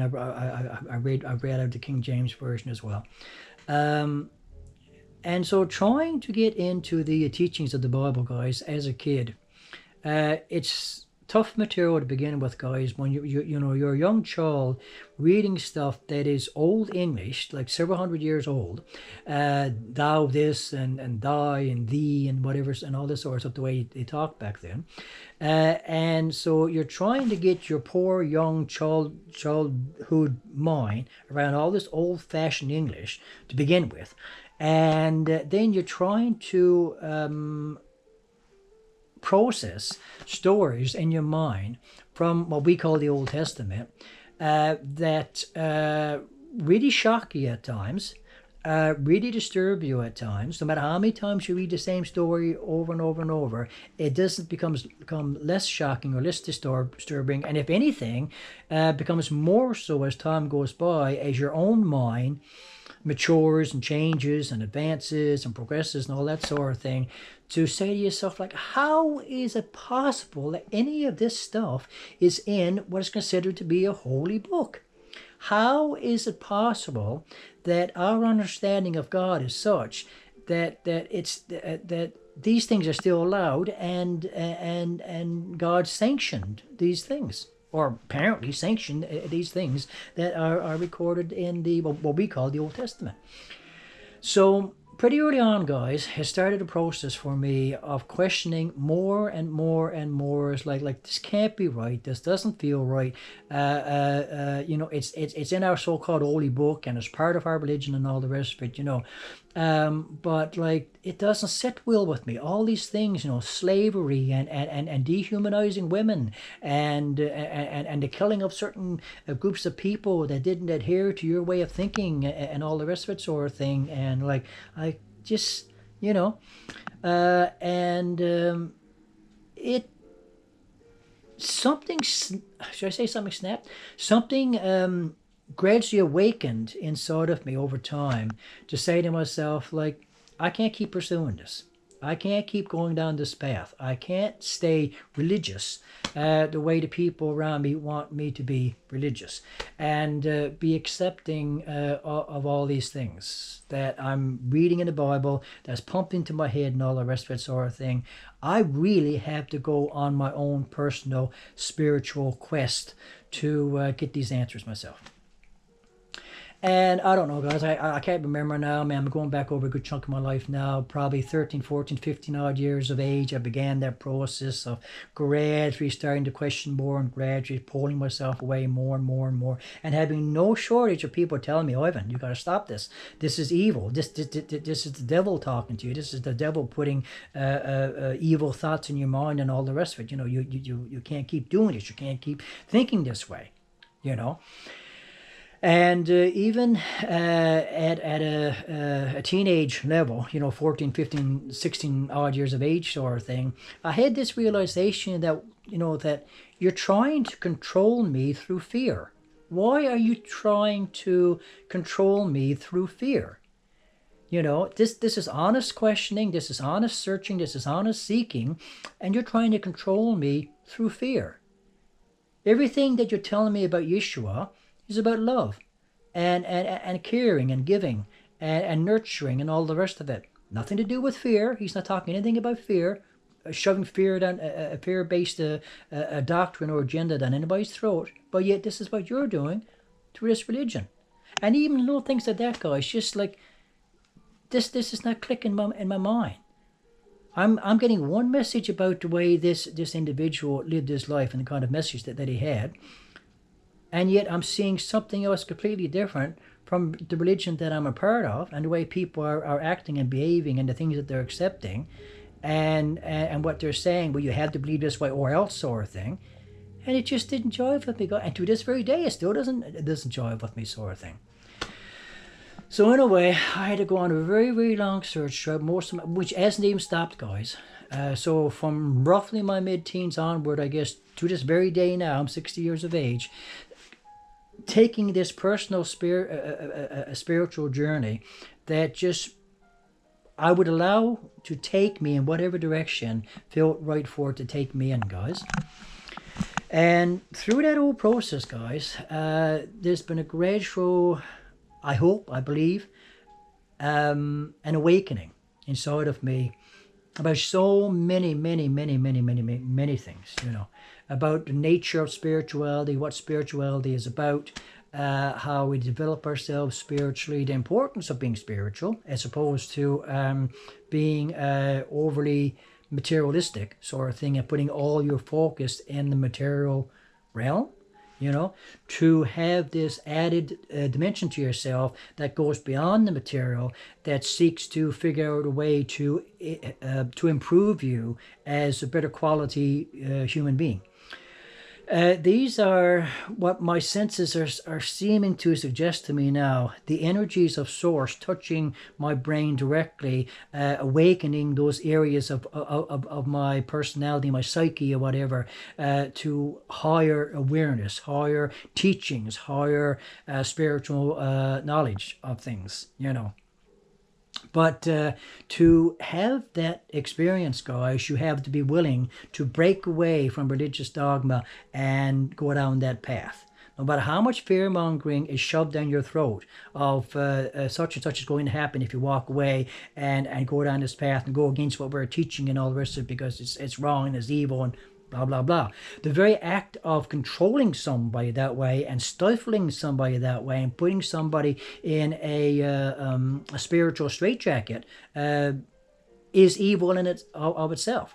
and I read out the King James Version as well. And so trying to get into the teachings of the Bible, guys, as a kid, it's tough material to begin with, guys. When you're a young child reading stuff that is old English, like several hundred years old, thou this and thy and thee and whatever and all this sort of the way they talked back then, and so you're trying to get your poor young childhood mind around all this old-fashioned English to begin with, and then you're trying to process stories in your mind from what we call the Old Testament that really shock you at times, really disturb you at times. No matter how many times you read the same story over and over and over, it doesn't become less shocking or less disturbing, and if anything, becomes more so as time goes by, as your own mind matures and changes and advances and progresses and all that sort of thing, to say to yourself, like, how is it possible that any of this stuff is in what is considered to be a holy book? How is it possible that our understanding of God is such that these things are still allowed, and God sanctioned these things, or apparently sanctioned these things that are recorded in the what we call the Old Testament? So pretty early on, guys, it started a process for me of questioning more and more and more. It's like this can't be right. This doesn't feel right. It's in our so-called holy book, and it's part of our religion and all the rest of it. But like, it doesn't sit well with me. All these things, slavery and dehumanizing women and the killing of certain groups of people that didn't adhere to your way of thinking and all the rest of it sort of thing. And like, I just, it something, should I say something snapped? Something gradually awakened inside of me over time to say to myself, like, I can't keep pursuing this. I can't keep going down this path. I can't stay religious the way the people around me want me to be religious, and be accepting of all these things that I'm reading in the Bible, that's pumped into my head and all the rest of it sort of thing. I really have to go on my own personal spiritual quest to get these answers myself. And I don't know, guys, I can't remember now, man. I'm going back over a good chunk of my life now, probably 13, 14, 15 odd years of age. I began that process of gradually starting to question more and gradually pulling myself away more and more and more, and having no shortage of people telling me, Ivan, you got to stop this. This is evil. This is the devil talking to you. This is the devil putting evil thoughts in your mind and all the rest of it. You can't keep doing this. You can't keep thinking this way, And even at a teenage level, 14, 15, 16 odd years of age sort of thing, I had this realization that, that you're trying to control me through fear. Why are you trying to control me through fear? This is honest questioning, this is honest searching, this is honest seeking, and you're trying to control me through fear. Everything that you're telling me about Yeshua is about love and caring and giving and nurturing and all the rest of it. Nothing to do with fear. He's not talking anything about fear, shoving fear down a fear-based doctrine or agenda down anybody's throat. But yet this is what you're doing through this religion. And even little things like that, guys, just like this is not clicking in my mind. I'm getting one message about the way this individual lived his life and the kind of message that he had. And yet I'm seeing something else completely different from the religion that I'm a part of, and the way people are acting and behaving and the things that they're accepting and what they're saying, well, you have to believe this way or else sort of thing. And it just didn't jive with me. And to this very day, it doesn't jive with me sort of thing. So in a way, I had to go on a very, very long search, which hasn't even stopped, guys. So from roughly my mid-teens onward, I guess, to this very day now, I'm 60 years of age, taking this personal spiritual journey that just I would allow to take me in whatever direction felt right for it to take me in, guys. And through that whole process, guys, there's been a gradual, I hope, I believe, an awakening inside of me about so many things, about the nature of spirituality, what spirituality is about, how we develop ourselves spiritually, the importance of being spiritual as opposed to being overly materialistic sort of thing and putting all your focus in the material realm. To have this added dimension to yourself that goes beyond the material, that seeks to figure out a way to improve you as a better quality human being. These are what my senses are seeming to suggest to me now. The energies of Source touching my brain directly, awakening those areas of my personality, my psyche or whatever, to higher awareness, higher teachings, higher spiritual knowledge of things, But to have that experience, guys, you have to be willing to break away from religious dogma and go down that path. No matter how much fear-mongering is shoved down your throat of such and such is going to happen if you walk away and go down this path and go against what we're teaching and all the rest of it because it's wrong and it's evil and blah, blah, blah. The very act of controlling somebody that way and stifling somebody that way and putting somebody in a spiritual straitjacket is evil in of itself.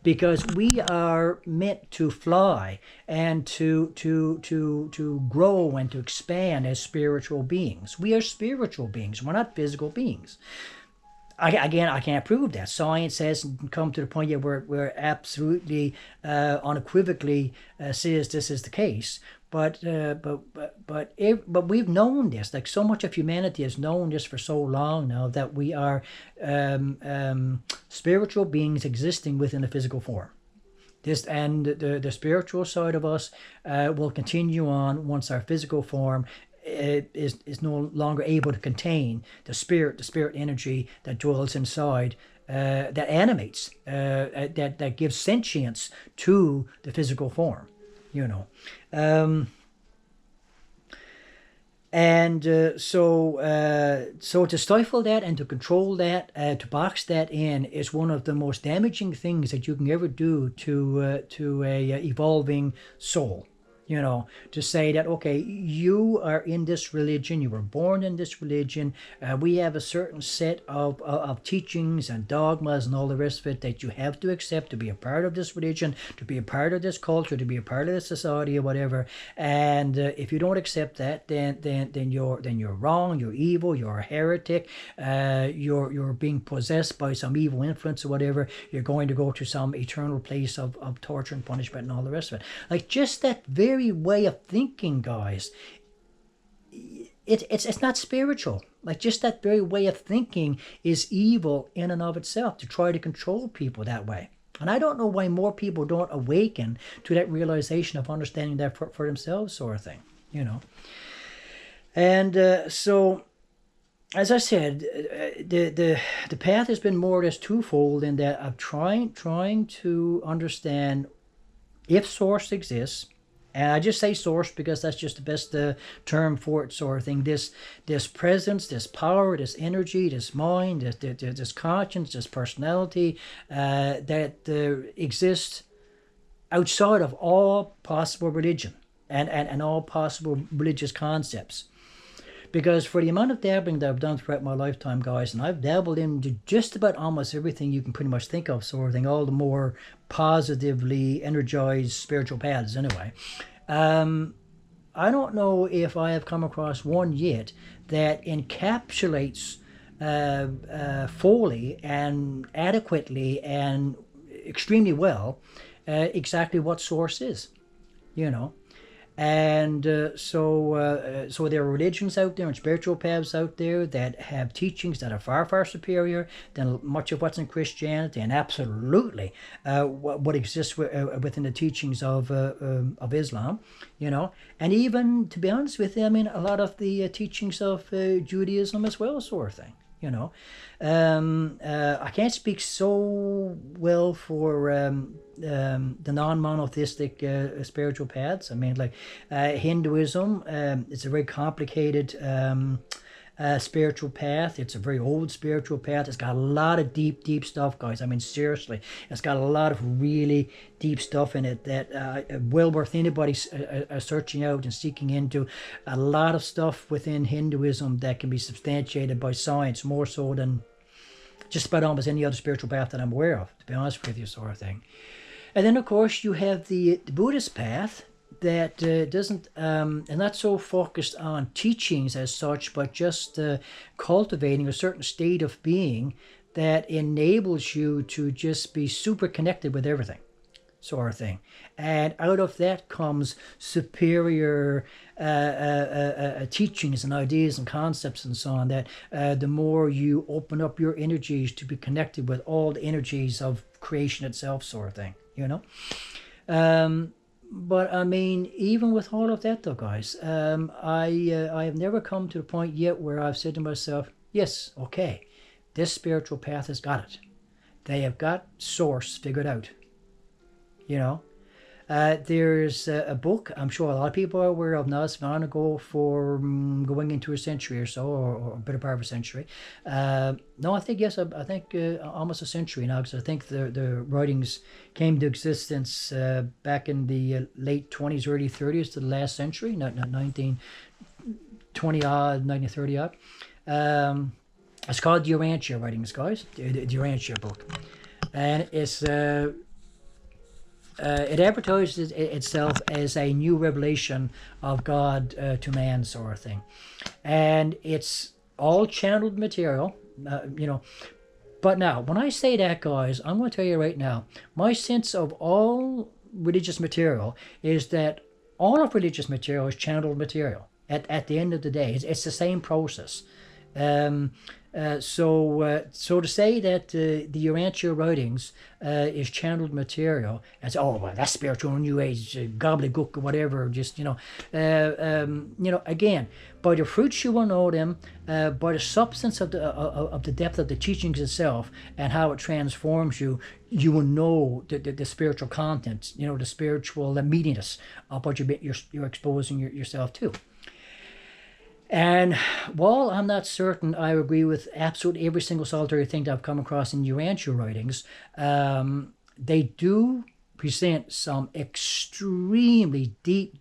Because we are meant to fly and to grow and to expand as spiritual beings. We are spiritual beings. We're not physical beings. I can't prove that. Science hasn't come to the point yet where we're absolutely unequivocally says this is the case. But we've known this. Like so much of humanity has known this for so long now that we are spiritual beings existing within a physical form. The spiritual side of us will continue on once our physical form is no longer able to contain the spirit energy that dwells inside, that animates, that gives sentience to the physical form, So to stifle that and to control that, to box that in, is one of the most damaging things that you can ever do to a evolving soul. To say that, okay, you are in this religion, you were born in this religion, we have a certain set of teachings and dogmas and all the rest of it that you have to accept to be a part of this religion, to be a part of this culture, to be a part of this society or whatever. And if you don't accept that, then you're wrong, you're evil, you're a heretic, you're being possessed by some evil influence or whatever. You're going to go to some eternal place of torture and punishment and all the rest of it. Like just that very way of thinking, guys, it's not spiritual. Like just that very way of thinking is evil in and of itself, to try to control people that way. And I don't know why more people don't awaken to that realization of understanding that for themselves, sort of thing, And so, as I said, the path has been more or less twofold in that of trying to understand if Source exists. And I just say Source because that's just the best term for it, sort of thing. This presence, this power, this energy, this mind, this conscience, this personality that exists outside of all possible religion and all possible religious concepts. Because for the amount of dabbling that I've done throughout my lifetime, guys, and I've dabbled into just about almost everything you can pretty much think of, sort of thing, all the more positively energized spiritual paths anyway. I don't know if I have come across one yet that encapsulates fully and adequately and extremely well exactly what Source is, And so there are religions out there and spiritual paths out there that have teachings that are far, far superior than much of what's in Christianity, and absolutely what exists within the teachings of Islam, And even, to be honest with you, I mean, a lot of the teachings of Judaism as well, sort of thing, you know. I can't speak so well for the non-monotheistic spiritual paths. I mean, like Hinduism, it's a very complicated spiritual path. It's a very old spiritual path. It's got a lot of deep stuff, guys. I mean, seriously, it's got a lot of really deep stuff in it that well worth anybody searching out and seeking into. A lot of stuff within Hinduism that can be substantiated by science more so than just about almost any other spiritual path that I'm aware of, to be honest with you, sort of thing. And then, of course, you have the Buddhist path that doesn't, and not so focused on teachings as such, but just cultivating a certain state of being that enables you to just be super connected with everything, sort of thing. And out of that comes superior teachings and ideas and concepts and so on, that the more you open up your energies to be connected with all the energies of creation itself, sort of thing, you know. But I mean, even with all of that though, guys, I have never come to the point yet where I've said to myself, yes, okay, this spiritual path has got it. They have got source figured out, you know. There's a book I'm sure a lot of people are aware of now. It's going to go for going into a century or so, or a better part of a century. No, I think, yes, I think almost a century now, because I think the writings came to existence back in the late 20s, early 30s to the last century, not 1920 odd, 1930 odd. It's called the Urantia writings, guys, the Urantia book. And it's... it advertises itself as a new revelation of God to man, sort of thing. And it's all channeled material, you know. But now, when I say that, guys, I'm going to tell you right now, my sense of all religious material is that all of religious material is channeled material. At the end of the day, it's the same process. So to say that the Urantia writings is channeled material, and say, oh, well, that's spiritual New Age gobbledygook or whatever, just, you know, again, by the fruits you will know them, by the substance of the depth of the teachings itself and how it transforms you, you will know the spiritual content, you know, the spiritual meatiness of what you're exposing yourself to. And while I'm not certain I agree with absolutely every single solitary thing that I've come across in Urantia writings, they do present some extremely deep,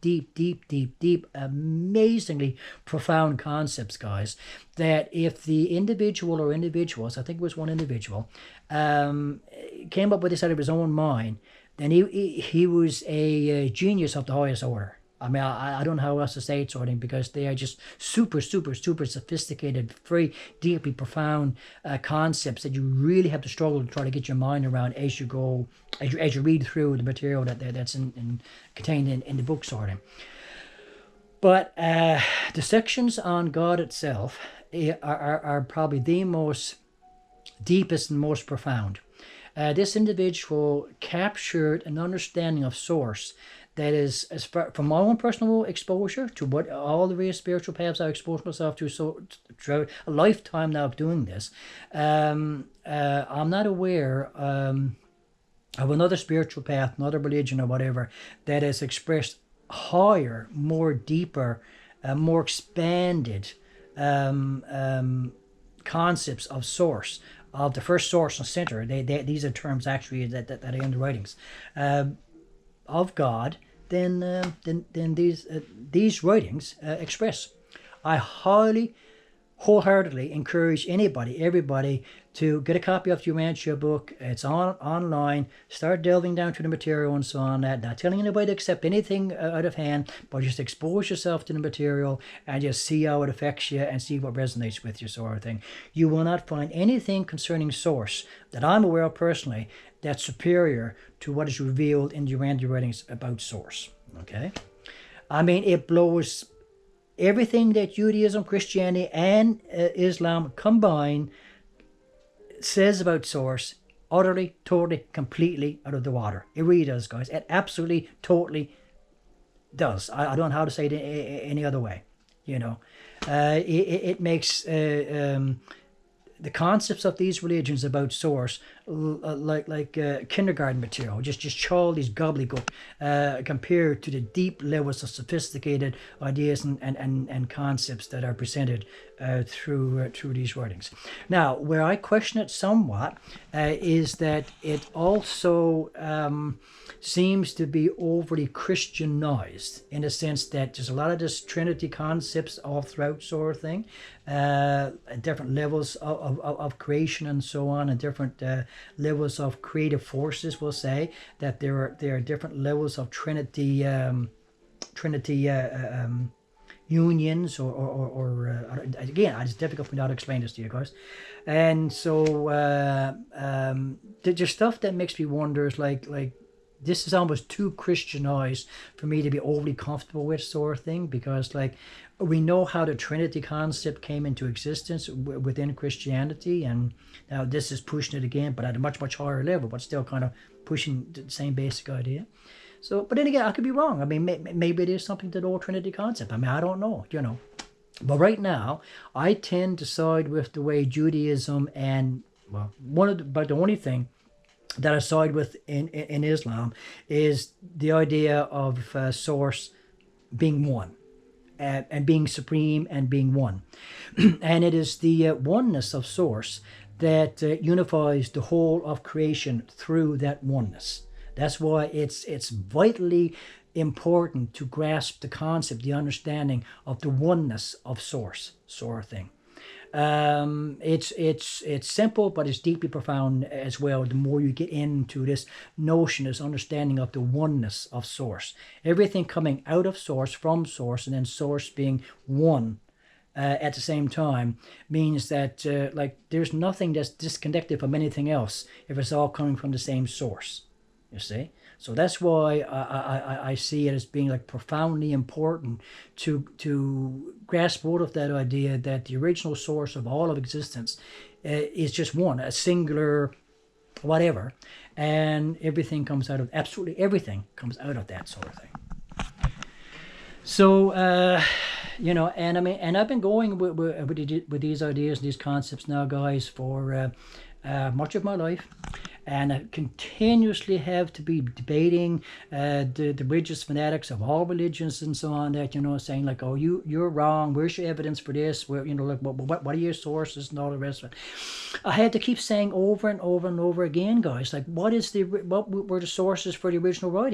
amazingly profound concepts, guys, that if the individual or individuals, I think it was one individual, came up with this out of his own mind, then he was a genius of the highest order. I mean, I don't know how else to say it, sort of, because they are just super sophisticated, very deeply profound concepts that you really have to struggle to try to get your mind around as you go, as you read through the material that's contained in the book, sort of. But the sections on God itself are probably the most deepest and most profound. This individual captured an understanding of source that is, as far from my own personal exposure to what all the various spiritual paths I've exposed myself to, so throughout a lifetime now of doing this, I'm not aware of another spiritual path, another religion or whatever, that has expressed higher, more deeper, more expanded concepts of source, of the first source and center. These are terms actually that are in the writings of God, than these writings express. I wholeheartedly encourage everybody to get a copy of the Urantia book. It's online. Start delving down to the material and so on. Not telling anybody to accept anything out of hand, but just expose yourself to the material and just see how it affects you and see what resonates with you, sort of thing. You will not find anything concerning source that I'm aware of personally that's superior to what is revealed in the Urantia writings about source. Okay? I mean, it blows everything that Judaism, Christianity, and Islam combined says about source utterly, totally, completely out of the water. It really does, guys. It absolutely, totally does. I don't know how to say it any other way. You know, it makes the concepts of these religions about source, like kindergarten material, just childish gobbledygook, compared to the deep levels of sophisticated ideas and concepts that are presented through these writings. Now, where I question it somewhat is that it also seems to be overly Christianized, in the sense that there's a lot of this Trinity concepts all throughout, sort of thing, different levels of creation and so on, and different levels of creative forces. We'll say that there are different levels of Trinity unions, or again, it's difficult for me to explain this to you guys. And so there's stuff that makes me wonder, is like this is almost too Christianized for me to be overly comfortable with, sort of thing, because like we know how the Trinity concept came into existence within Christianity, and now this is pushing it again, but at a much higher level, but still kind of pushing the same basic idea. So, but then again, I could be wrong. I mean, maybe it is something to the old Trinity concept. I mean, I don't know, But right now, I tend to side with the way Judaism and, well, but the only thing that I side with in Islam is the idea of source being one, and being supreme and being one. And it is the oneness of source that unifies the whole of creation through that oneness. That's why it's vitally important to grasp the concept, the understanding of the oneness of source, sort of thing. It's simple, but it's deeply profound as well. The more you get into this notion, this understanding of the oneness of source, everything coming out of source, from source, and then source being one at the same time, means that like there's nothing that's disconnected from anything else if it's all coming from the same source. You see? So that's why I see it as being like profoundly important to grasp hold of that idea that the original source of all of existence is just one, a singular whatever, and everything comes out of, absolutely everything comes out of that, sort of thing. So, and I mean, and I've been going with these ideas, these concepts now, guys, for much of my life. And I continuously have to be debating the religious fanatics of all religions and so on, that, saying like, oh, you're wrong. Where's your evidence for this? Where, like, what are your sources and all the rest of it? I had to keep saying over and over and over again, guys, like, what were the sources for the original writing?